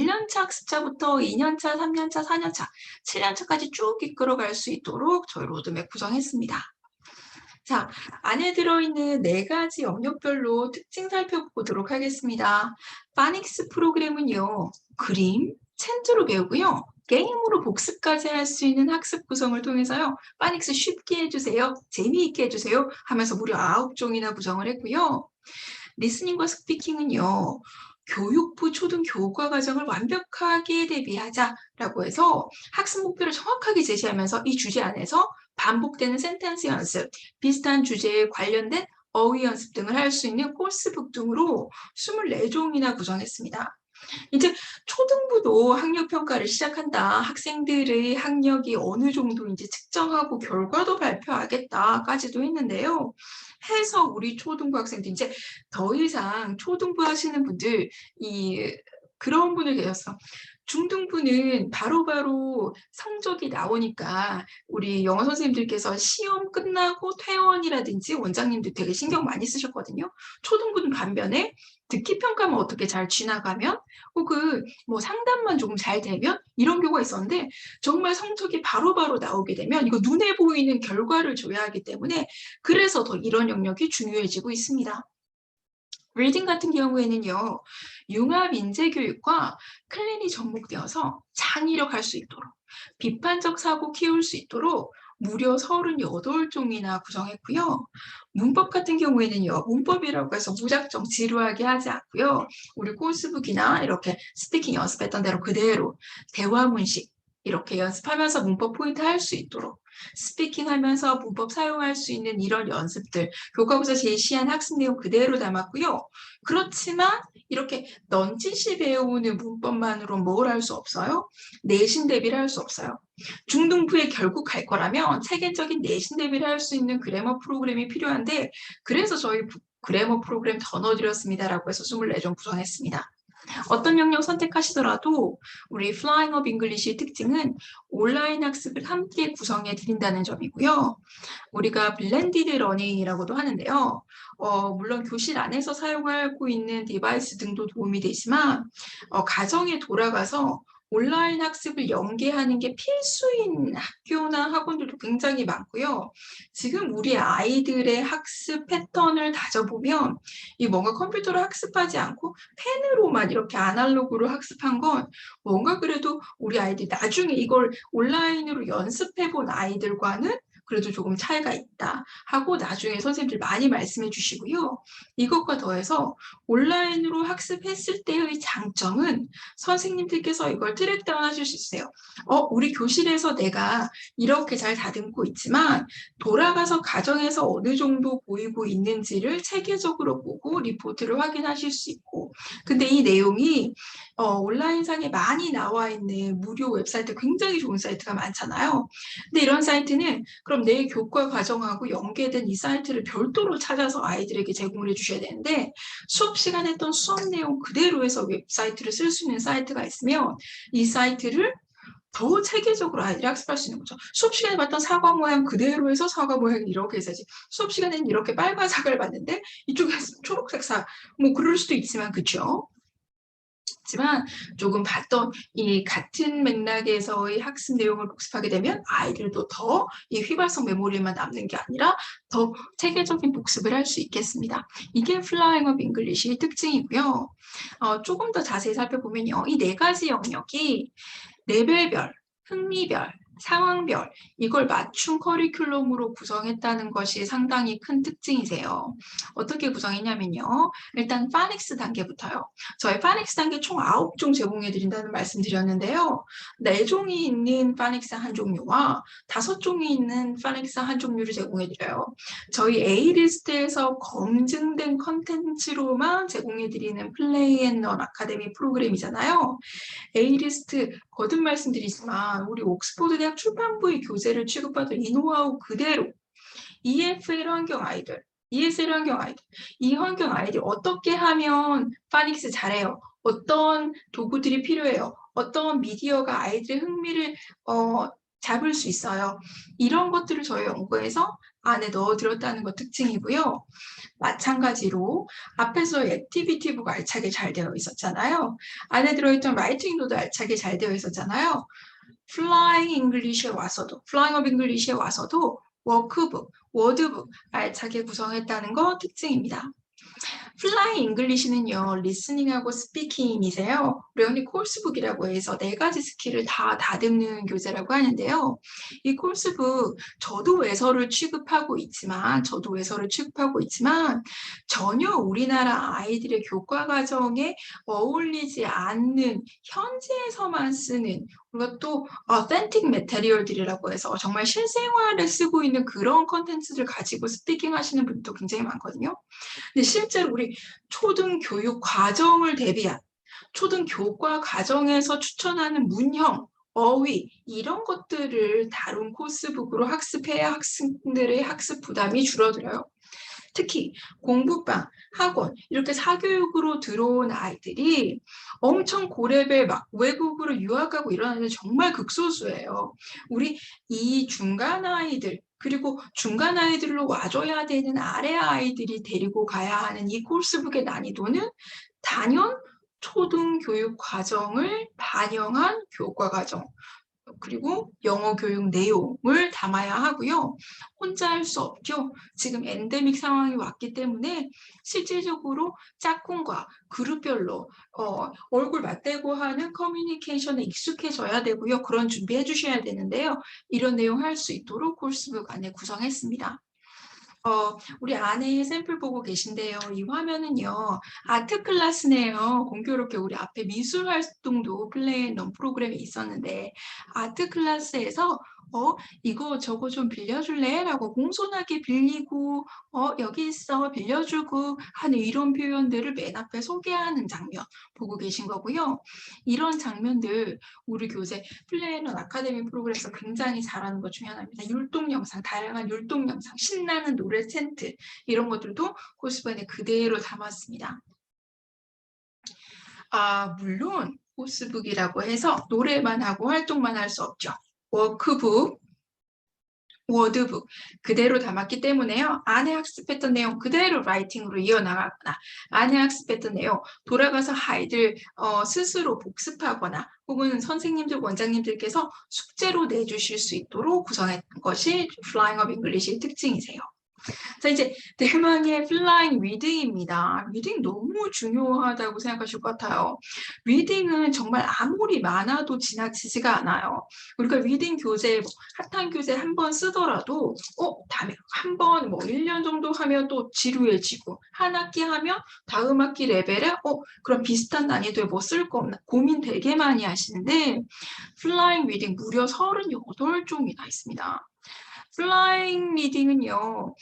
1년차 학습자부터 2년차, 3년차, 4년차, 7년차까지 쭉 이끌어갈 수 있도록 저희 로드맵 구성했습니다. 자, 안에 들어있는 4가지 영역별로 특징 살펴보도록 하겠습니다. 파닉스 프로그램은요, 그림, 챈트로 배우고요. 게임으로 복습까지 할 수 있는 학습 구성을 통해서요. 파닉스 쉽게 해주세요. 재미있게 해주세요. 하면서 무려 9종이나 구성을 했고요. 리스닝과 스피킹은요. 교육부 초등 교과 과정을 완벽하게 대비하자라고 해서 학습 목표를 정확하게 제시하면서 이 주제 안에서 반복되는 센텐스 연습, 비슷한 주제에 관련된 어휘 연습 등을 할 수 있는 코스북 등으로 24종이나 구성했습니다. 이제 초등부도 학력 평가를 시작한다. 학생들의 학력이 어느 정도인지 측정하고 결과도 발표하겠다까지도 했는데요. 해서 우리 초등부 학생들 이제 더 이상 초등부 하시는 분들 이 그런 분들 계셨어. 중등부는 바로바로 성적이 나오니까 우리 영어 선생님들께서 시험 끝나고 퇴원이라든지 원장님들 되게 신경 많이 쓰셨거든요. 초등부는 반면에 듣기 평가만 어떻게 잘 지나가면 혹은 뭐 상담만 조금 잘 되면 이런 경우가 있었는데 정말 성적이 바로바로 나오게 되면 이거 눈에 보이는 결과를 줘야 하기 때문에 그래서 더 이런 영역이 중요해지고 있습니다. 리딩 같은 경우에는요, 융합 인재교육과 클린이 접목되어서 창의력할 수 있도록, 비판적 사고 키울 수 있도록 무려 38종이나 구성했고요. 문법 같은 경우에는요, 문법이라고 해서 무작정 지루하게 하지 않고요. 우리 코र्스북이나 이렇게 스피킹 연습했던 대로 그대로 대화문식 이렇게 연습하면서 문법 포인트 할 수 있도록 스피킹하면서 문법 사용할 수 있는 이런 연습들 교과서에서 제시한 학습 내용 그대로 담았고요. 그렇지만 이렇게 넌지시 배우는 문법만으로 뭘 할 수 없어요? 내신 대비를 할 수 없어요. 중등부에 결국 갈 거라면 체계적인 내신 대비를 할 수 있는 그래머 프로그램이 필요한데 그래서 저희 그래머 프로그램 더 넣어드렸습니다라고 해서 24종 구성했습니다. 어떤 영역 선택하시더라도 우리 Flying Up English의 특징은 온라인 학습을 함께 구성해 드린다는 점이고요. 우리가 블렌디드 러닝이라고도 하는데요. 물론 교실 안에서 사용하고 있는 디바이스 등도 도움이 되지만 가정에 돌아가서 온라인 학습을 연계하는 게 필수인 학교나 학원들도 굉장히 많고요. 지금 우리 아이들의 학습 패턴을 다져보면 이 뭔가 컴퓨터로 학습하지 않고 펜으로만 이렇게 아날로그로 학습한 건 뭔가 그래도 우리 아이들이 나중에 이걸 온라인으로 연습해 본 아이들과는 그래도 조금 차이가 있다 하고 나중에 선생님들 많이 말씀해 주시고요. 이것과 더해서 온라인으로 학습했을 때의 장점은 선생님들께서 이걸 트랙다운 하실 수 있어요. 우리 교실에서 내가 이렇게 잘 다듬고 있지만 돌아가서 가정에서 어느 정도 보이고 있는지를 체계적으로 보고 리포트를 확인하실 수 있고 근데 이 내용이 온라인상에 많이 나와 있는 무료 웹사이트 굉장히 좋은 사이트가 많잖아요. 근데 이런 사이트는 그럼 내 교과 과정하고 연계된 이 사이트를 별도로 찾아서 아이들에게 제공을 해주셔야 되는데 수업 시간에 했던 수업 내용 그대로 해서 웹사이트를 쓸 수 있는 사이트가 있으면 이 사이트를 더 체계적으로 아이들이 학습할 수 있는 거죠. 수업 시간에 봤던 사과 모양 그대로 해서 사과 모양이 이렇게 있어야지. 수업 시간에는 이렇게 빨간 사과를 봤는데 이쪽에서 초록색 뭐 그럴 수도 있지만 그렇죠. 지만 조금 봤던 이 같은 맥락에서의 학습 내용을 복습하게 되면 아이들도 더 이 휘발성 메모리만 남는 게 아니라 더 체계적인 복습을 할 수 있겠습니다. 이게 Flying Up English의 특징이고요. 조금 더 자세히 살펴보면요. 이 4가지 영역이 레벨별, 흥미별, 상황별 이걸 맞춤 커리큘럼으로 구성했다는 것이 상당히 큰 특징이세요. 어떻게 구성했냐면요. 일단 파닉스 단계부터요. 저희 파닉스 단계 총 9종 제공해드린다는 말씀 드렸는데요. 4종이 있는 파닉스 한 종류와 5종이 있는 파닉스 한 종류를 제공해드려요. 저희 A리스트에서 검증된 컨텐츠로만 제공해드리는 플레이 앤 런 아카데미 프로그램이잖아요. A리스트 거듭 말씀드리지만 우리 옥스퍼드 대학 출판부의 교재를 취급받은 이 노하우 그대로 EFL 환경 아이들, ESL 환경 아이들, 이 환경 아이들 어떻게 하면 파닉스 잘해요? 어떤 도구들이 필요해요? 어떤 미디어가 아이들의 흥미를 잡을 수 있어요? 이런 것들을 저희 연구에서 안에 넣어드렸다는 것 특징이고요. 마찬가지로 앞에서 액티비티부가 알차게 잘 되어 있었잖아요. 안에 들어있던 라이팅 노도 알차게 잘 되어 있었잖아요. Flying Up English에 와서도 워크북, 워드북 알차게 구성했다는 거 특징입니다. 플라잉 잉글리시는요, 리스닝하고 스피킹이세요. 레오니 코र्스북이라고 해서 4가지 스킬을 다 다듬는 교재라고 하는데요. 이 코र्스북 저도 외서를 취급하고 있지만 전혀 우리나라 아이들의 교과 과정에 어울리지 않는 현지에서만 쓰는 우리가 또 authentic material들이라고 해서 정말 실생활에 쓰고 있는 그런 컨텐츠를 가지고 스피킹 하시는 분도 굉장히 많거든요. 근데 실제로 우리 초등교육 과정을 대비한 초등교과 과정에서 추천하는 문형, 어휘 이런 것들을 다룬 코스북으로 학습해야 학생들의 학습 부담이 줄어들어요. 특히 공부방, 학원 이렇게 사교육으로 들어온 아이들이 엄청 고레벨 막 외국으로 유학하고 이런 아이들 정말 극소수예요. 우리 이 중간 아이들 그리고 중간 아이들로 와줘야 되는 아래 아이들이 데리고 가야 하는 이 코र्스북의 난이도는 단연 초등교육 과정을 반영한 교과 과정 그리고 영어 교육 내용을 담아야 하고요. 혼자 할 수 없죠. 지금 엔데믹 상황이 왔기 때문에 실질적으로 짝꿍과 그룹별로 얼굴 맞대고 하는 커뮤니케이션에 익숙해져야 되고요. 그런 준비해 주셔야 되는데요. 이런 내용 할 수 있도록 코र्스북 안에 구성했습니다. 우리 안에 샘플 보고 계신데요. 이 화면은요, 아트 클래스네요. 공교롭게 우리 앞에 미술 활동도 플레이앤런 프로그램이 있었는데, 아트 클래스에서 이거 저거 좀 빌려줄래? 라고 공손하게 빌리고, 여기 있어, 빌려주고 하는 이런 표현들을 맨 앞에 소개하는 장면 보고 계신 거고요. 이런 장면들 우리 교재 플레이앤런 아카데미 프로그램에서 굉장히 잘하는 것 중에 하나입니다. 율동 영상, 다양한 율동 영상, 신나는 노래 챈트 이런 것들도 코스북에 그대로 담았습니다. 물론 코스북이라고 해서 노래만 하고 활동만 할 수 없죠. 워크북, 워드북 그대로 담았기 때문에요. 안에 학습했던 내용 그대로 라이팅으로 이어나가거나 안에 학습했던 내용 돌아가서 아이들 스스로 복습하거나 혹은 선생님들, 원장님들께서 숙제로 내주실 수 있도록 구성했던 것이 Flying of English의 특징이세요. 자, 이제 대망의 플라잉 리딩입니다. 리딩 너무 중요하다고 생각하실 것 같아요. 리딩은 정말 아무리 많아도 지나치지가 않아요. 우리가 리딩 교재, 핫한 교재 한 번 쓰더라도 다음에 한 번 뭐 1년 정도 하면 또 지루해지고 한 학기 하면 다음 학기 레벨에 그럼 비슷한 난이도에 뭐 쓸 거 없나 고민 되게 많이 하시는데 플라잉 리딩 무려 38종이나 있습니다. 플라잉 리딩은요,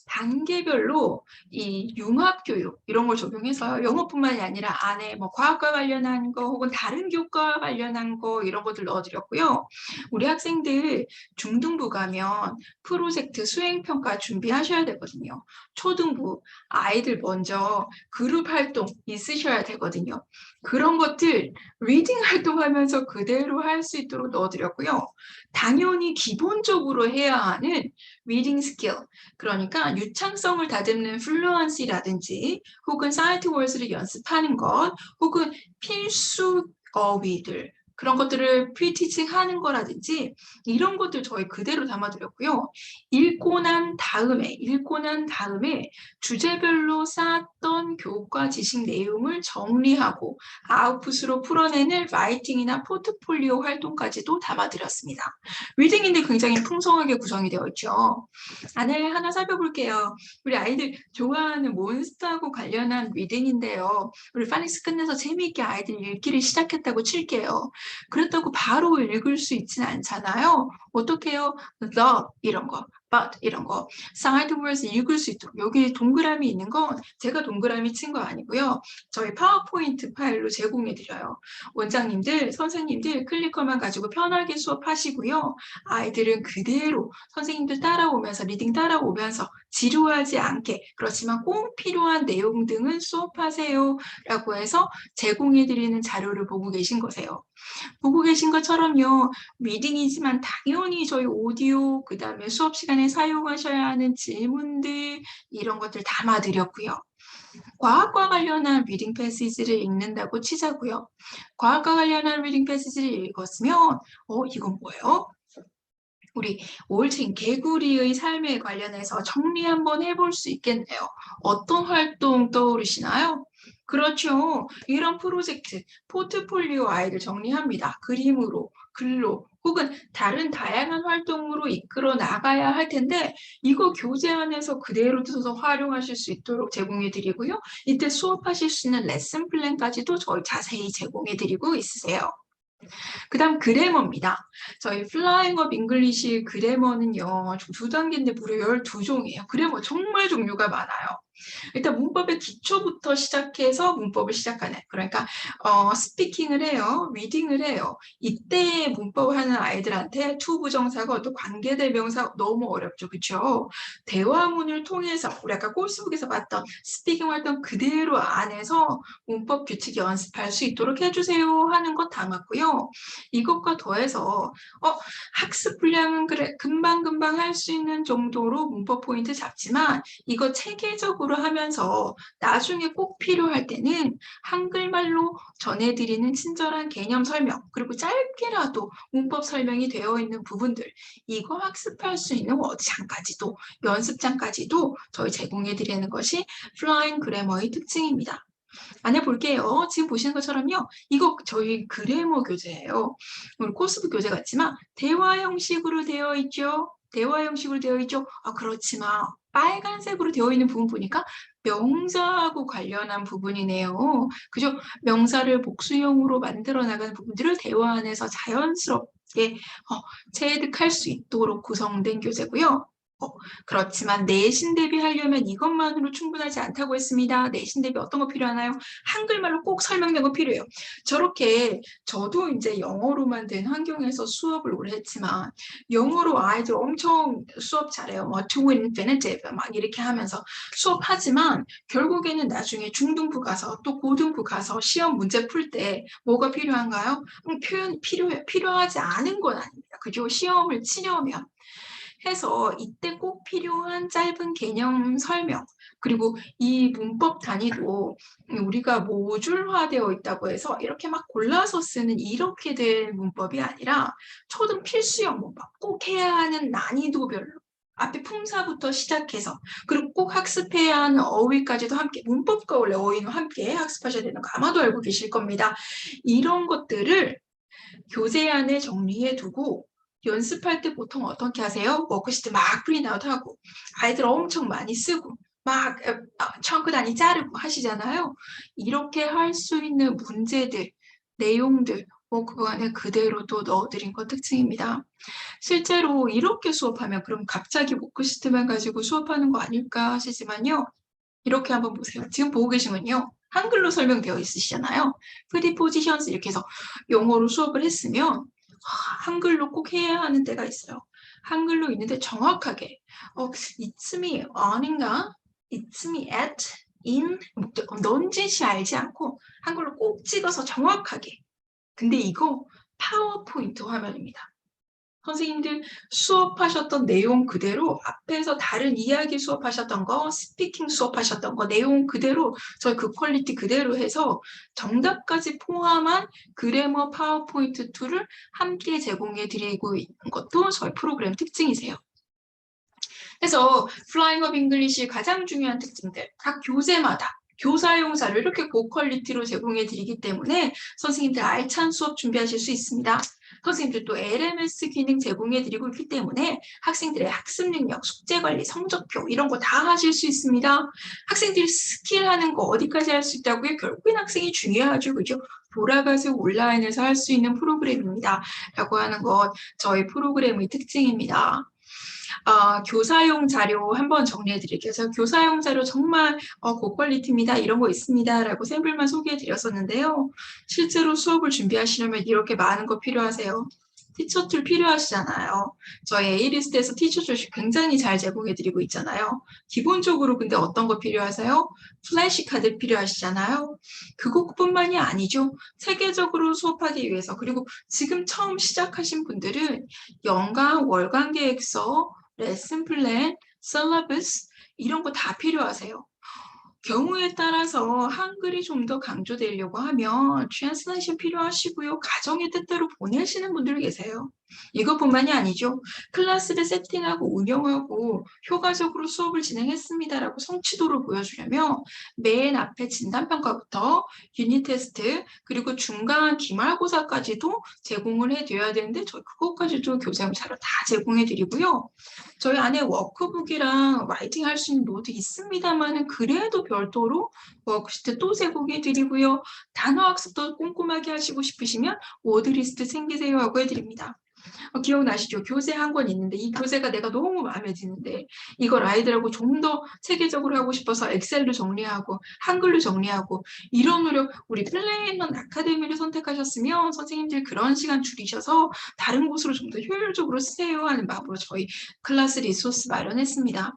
단계별로 이 융합교육 이런 걸 적용해서 영어뿐만이 아니라 안에 뭐 과학과 관련한 거 혹은 다른 교과 관련한 거 이런 것들 넣어드렸고요. 우리 학생들 중등부 가면 프로젝트 수행평가 준비하셔야 되거든요. 초등부 아이들 먼저 그룹 활동 있으셔야 되거든요. 그런 것들 리딩 활동하면서 그대로 할 수 있도록 넣어드렸고요. 당연히 기본적으로 해야 하는 리딩 스킬 그러니까 유창성을 다듬는 플루언시라든지 혹은 사이트 월스를 연습하는 것 혹은 필수 어휘들 그런 것들을 프리티칭 하는 거라든지 이런 것들 저희 그대로 담아드렸고요. 읽고 난 다음에 주제별로 쌓았던 교과 지식 내용을 정리하고 아웃풋으로 풀어내는 라이팅이나 포트폴리오 활동까지도 담아드렸습니다. 리딩인데 굉장히 풍성하게 구성이 되어 있죠. 안에 하나 살펴볼게요. 우리 아이들 좋아하는 몬스터하고 관련한 리딩인데요. 우리 파닉스 끝내서 재미있게 아이들 읽기를 시작했다고 칠게요. 그렇다고 바로 읽을 수 있지는 않잖아요. 어떻게 해요? The 이런 거, but 이런 거. side words 읽을 수 있도록 여기 동그라미 있는 건 제가 동그라미 친 거 아니고요. 저희 파워포인트 파일로 제공해드려요. 원장님들, 선생님들 클리커만 가지고 편하게 수업하시고요. 아이들은 그대로 선생님들 따라오면서 리딩 따라오면서 지루하지 않게 그렇지만 꼭 필요한 내용 등은 수업하세요 라고 해서 제공해드리는 자료를 보고 계신 거세요. 보고 계신 것처럼요. 리딩이지만 당연히 저희 오디오 그 다음에 수업 시간에 사용하셔야 하는 질문들 이런 것들 담아드렸고요. 과학과 관련한 리딩 패시지를 읽는다고 치자고요. 과학과 관련한 리딩 패시지를 읽었으면 이건 뭐예요? 우리 올챙 개구리의 삶에 관련해서 정리 한번 해볼 수 있겠네요. 어떤 활동 떠오르시나요? 그렇죠. 이런 프로젝트, 포트폴리오 아이를 정리합니다. 그림으로, 글로, 혹은 다른 다양한 활동으로 이끌어 나가야 할 텐데 이거 교재 안에서 그대로 써서 활용하실 수 있도록 제공해 드리고요. 이때 수업하실 수 있는 레슨 플랜까지도 저희 자세히 제공해 드리고 있으세요. 그 다음 그래머입니다. 저희 플라잉 업 잉글리시 그래머는요. 두 단계인데 무려 12종이에요. 그래머 정말 종류가 많아요. 일단 문법의 기초부터 시작해서 문법을 시작하는, 그러니까 스피킹을 해요, 리딩을 해요. 이때 문법을 하는 아이들한테 to 부정사가 또 관계대명사 너무 어렵죠, 그렇죠? 대화문을 통해서 우리 아까 코र्스북에서 봤던 스피킹 활동 그대로 안에서 문법 규칙 연습할 수 있도록 해주세요 하는 것 담았고요. 이것과 더해서 학습 분량은 그래 금방금방 할 수 있는 정도로 문법 포인트 잡지만 이거 체계적으로 하면서 나중에 꼭 필요할 때는 한글말로 전해드리는 친절한 개념 설명, 그리고 짧게라도 문법 설명이 되어 있는 부분들, 이거 학습할 수 있는 워드장까지도, 연습장까지도 저희 제공해드리는 것이 플라잉 그래머의 특징입니다. 안에 볼게요. 지금 보시는 것처럼요. 이거 저희 그래머 교재예요. 우리 코스북 교재 같지만 대화 형식으로 되어 있죠. 대화 형식으로 되어 있죠. 그렇지만 빨간색으로 되어 있는 부분 보니까 명사하고 관련한 부분이네요. 그죠? 명사를 복수형으로 만들어 나가는 부분들을 대화 안에서 자연스럽게 체득할 수 있도록 구성된 교재고요. 그렇지만 내신 대비하려면 이것만으로 충분하지 않다고 했습니다. 내신 대비 어떤 거 필요하나요? 한글말로 꼭 설명된 거 필요해요. 저렇게 저도 이제 영어로만 된 환경에서 수업을 오래 했지만 영어로 아이들 엄청 수업 잘해요. 뭐 to infinitive 막 이렇게 하면서 수업하지만 결국에는 나중에 중등부 가서 또 고등부 가서 시험 문제 풀 때 뭐가 필요한가요? 표현 필요하지 않은 건 아닙니다. 그죠? 시험을 치려면. 해서 이때 꼭 필요한 짧은 개념 설명, 그리고 이 문법 단위도 우리가 모듈화되어 있다고 해서 이렇게 막 골라서 쓰는 이렇게 된 문법이 아니라 초등 필수형 문법, 꼭 해야 하는 난이도별로 앞에 품사부터 시작해서 그리고 꼭 학습해야 하는 어휘까지도 함께, 문법과 원래 어휘는 함께 학습하셔야 되는 거 아마도 알고 계실 겁니다. 이런 것들을 교재 안에 정리해 두고 연습할 때 보통 어떻게 하세요? 워크시트 막 프린트아웃하고 아이들 엄청 많이 쓰고 막 청크 단위 자르고 하시잖아요. 이렇게 할 수 있는 문제들, 내용들 그 안에 그대로 또 넣어드린 것 특징입니다. 실제로 이렇게 수업하면 그럼 갑자기 워크시트만 가지고 수업하는 거 아닐까 하시지만요. 이렇게 한번 보세요. 지금 보고 계신 건요. 한글로 설명되어 있으시잖아요. 프리포지션스 이렇게 해서 영어로 수업을 했으면 한글로 꼭 해야 하는 때가 있어요. 한글로 있는데 정확하게 it's me on인가? it's me at, in, 넌지시 알지 않고 한글로 꼭 찍어서 정확하게. 근데 이거 파워포인트 화면입니다. 선생님들 수업하셨던 내용 그대로 앞에서 다른 이야기 수업하셨던 거, 스피킹 수업하셨던 거 내용 그대로 저희 그 퀄리티 그대로 해서 정답까지 포함한 그래머 파워포인트 툴을 함께 제공해 드리고 있는 것도 저희 프로그램 특징이세요. 그래서 플라잉 업 잉글리시의 가장 중요한 특징들, 각 교재마다 교사용 자료 이렇게 고퀄리티로 제공해 드리기 때문에 선생님들 알찬 수업 준비하실 수 있습니다. 선생님들 또 LMS 기능 제공해 드리고 있기 때문에 학생들의 학습 능력, 숙제 관리, 성적표 이런 거 다 하실 수 있습니다. 학생들이 스킬 하는 거 어디까지 할 수 있다고요? 결국엔 학생이 중요하죠. 그죠? 돌아가서 온라인에서 할 수 있는 프로그램입니다. 라고 하는 것 저희 프로그램의 특징입니다. 교사용 자료 한번 정리해 드릴게요. 제가 교사용 자료 정말 고퀄리티입니다. 이런 거 있습니다. 라고 샘플만 소개해 드렸었는데요. 실제로 수업을 준비하시려면 이렇게 많은 거 필요하세요. 티처 툴 필요하시잖아요. 저희 A리스트에서 티처 툴 굉장히 잘 제공해 드리고 있잖아요. 기본적으로 근데 어떤 거 필요하세요? 플래시 카드 필요하시잖아요. 그것뿐만이 아니죠. 체계적으로 수업하기 위해서, 그리고 지금 처음 시작하신 분들은 연간, 월간 계획서, 레슨 플랜, 셀러비스 이런 거 다 필요하세요. 경우에 따라서 한글이 좀 더 강조되려고 하면 트랜스레이션 필요하시고요. 가정의 뜻대로 보내시는 분들 계세요. 이것뿐만이 아니죠. 클래스를 세팅하고 운영하고 효과적으로 수업을 진행했습니다라고 성취도를 보여주려면 맨 앞에 진단평가부터 유닛 테스트 그리고 중간 기말고사까지도 제공을 해드려야 되는데 저희 그것까지도 교재용 자료 다 제공해드리고요. 저희 안에 워크북이랑 라이팅 할 수 있는 노트 있습니다만은 그래도 별도로 워크시트 또 제공해드리고요. 단어 학습도 꼼꼼하게 하시고 싶으시면 워드리스트 챙기세요 하고 해드립니다. 기억나시죠? 교재 한 권 있는데 이 교재가 내가 너무 마음에 드는데 이걸 아이들하고 좀 더 체계적으로 하고 싶어서 엑셀로 정리하고 한글로 정리하고 이런 노력 우리 플레이넌 아카데미를 선택하셨으면 선생님들 그런 시간 줄이셔서 다른 곳으로 좀 더 효율적으로 쓰세요 하는 마음으로 저희 클래스 리소스 마련했습니다.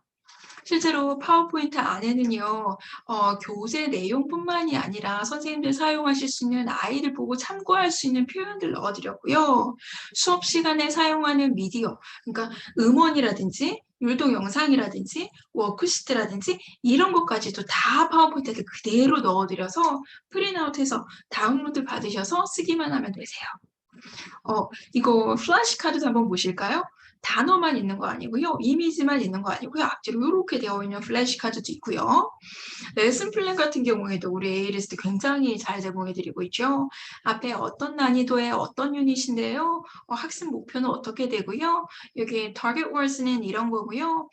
실제로 파워포인트 안에는요, 교재 내용뿐만이 아니라 선생님들 사용하실 수 있는 아이들 보고 참고할 수 있는 표현들 넣어드렸고요. 수업 시간에 사용하는 미디어, 그러니까 음원이라든지 율동 영상이라든지 워크시트라든지 이런 것까지도 다 파워포인트에 그대로 넣어드려서 프린아웃해서 다운로드 받으셔서 쓰기만 하면 되세요. 이거 플래시카드도 한번 보실까요? 단어만 있는 거 아니고요. 이미지만 있는 거 아니고요. 앞뒤로 이렇게 되어 있는 플래시카드도 있고요. 레슨 플랜 같은 경우에도 우리 ALS도 굉장히 잘 제공해드리고 있죠. 앞에 어떤 난이도의 어떤 유닛인데요. 학습 목표는 어떻게 되고요. 여기 target words는 이런 거고요.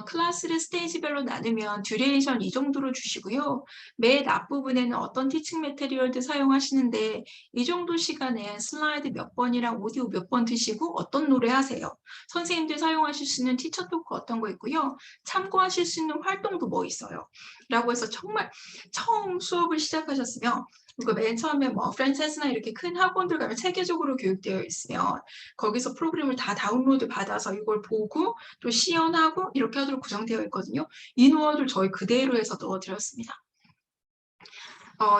클래스를 스테이지별로 나누면 듀레이션 이 정도로 주시고요. 맨 앞부분에는 어떤 티칭 매테리얼도 사용하시는데 이 정도 시간에 슬라이드 몇 번이랑 오디오 몇 번 드시고 어떤 노래 하세요. 선생님들 사용하실 수 있는 티처 토크 어떤 거 있고요. 참고하실 수 있는 활동도 뭐 있어요. 라고 해서 정말 처음 수업을 시작하셨으면 그리고 맨 처음에 뭐 프랜체스나 이렇게 큰 학원들 가면 체계적으로 교육되어 있으면 거기서 프로그램을 다 다운로드 받아서 이걸 보고 또 시연하고 이렇게 하도록 구성되어 있거든요. 이 노하우를 저희 그대로 해서 넣어드렸습니다.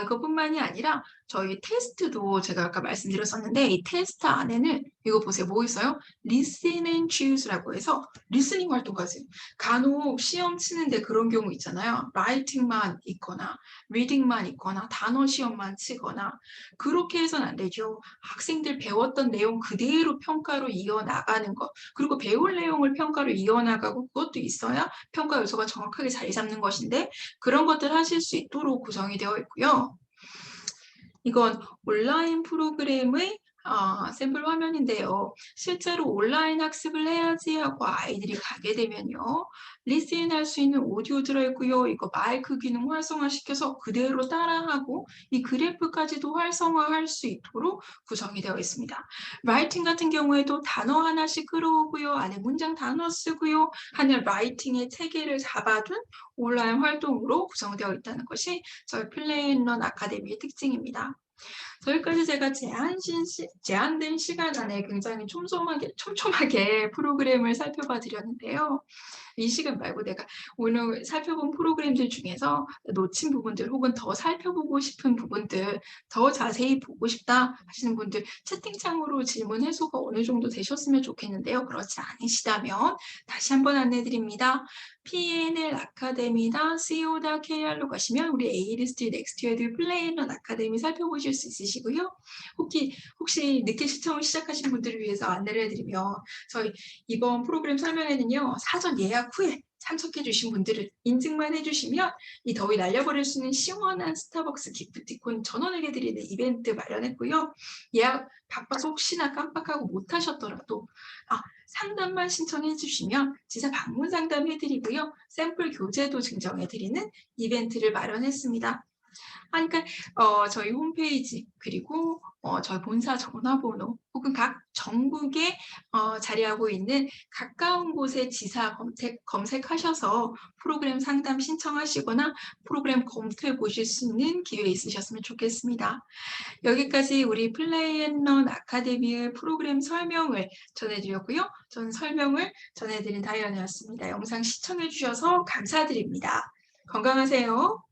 이것뿐만이 아니라 저희 테스트도 제가 아까 말씀드렸었는데 이 테스트 안에는 이거 보세요. 뭐 있어요? Listen and Choose라고 해서 리스닝 활동까지. 간혹 시험 치는데 그런 경우 있잖아요. 라이팅만 있거나 리딩만 있거나 단어 시험만 치거나 그렇게 해서는 안 되죠. 학생들 배웠던 내용 그대로 평가로 이어나가는 것 그리고 배울 내용을 평가로 이어나가고 그것도 있어야 평가 요소가 정확하게 자리 잡는 것인데 그런 것들 하실 수 있도록 구성이 되어 있고요. 이건 온라인 프로그램의 샘플 화면인데요. 실제로 온라인 학습을 해야지 하고 아이들이 가게 되면요. 리슨 할 수 있는 오디오 들어있고요. 이거 마이크 기능 활성화시켜서 그대로 따라하고 이 그래프까지도 활성화할 수 있도록 구성이 되어 있습니다. 라이팅 같은 경우에도 단어 하나씩 끌어오고요. 안에 문장 단어 쓰고요. 하는 라이팅의 체계를 잡아둔 온라인 활동으로 구성되어 있다는 것이 저희 플레이앤런 아카데미의 특징입니다. 저희까지 제가 제한된 시간 안에 굉장히 촘촘하게 프로그램을 살펴봐 드렸는데요. 이 시간 말고 내가 오늘 살펴본 프로그램들 중에서 놓친 부분들 혹은 더 살펴보고 싶은 부분들 더 자세히 보고 싶다 하시는 분들 채팅창으로 질문 해소가 어느 정도 되셨으면 좋겠는데요. 그렇지 않으시다면 다시 한번 안내드립니다. PNL 아카데미나 co.kr로 가시면 우리 ALST 넥스트에드 플레이런 아카데미 살펴보실 수 있으시고요. 혹시 늦게 시청을 시작하신 분들을 위해서 안내를 해드리면 저희 이번 프로그램 설명회는요. 사전 예약 후에 참석해 주신 분들을 인증만 해주시면 이 더위 날려버릴 수 있는 시원한 스타벅스 기프티콘 전원에게 드리는 이벤트 마련했고요. 예약 바빠서 혹시나 깜빡하고 못하셨더라도 상담만 신청해 주시면 지사 방문 상담 해드리고요. 샘플 교재도 증정해드리는 이벤트를 마련했습니다. 그러니까 저희 홈페이지 그리고 저희 본사 전화번호 혹은 각 전국에 자리하고 있는 가까운 곳에 지사 검색하셔서 프로그램 상담 신청하시거나 프로그램 검토해 보실 수 있는 기회 있으셨으면 좋겠습니다. 여기까지 우리 플레이앤런 아카데미의 프로그램 설명을 전해드렸고요. 저는 설명을 전해드린 다이언이었습니다. 영상 시청해 주셔서 감사드립니다. 건강하세요.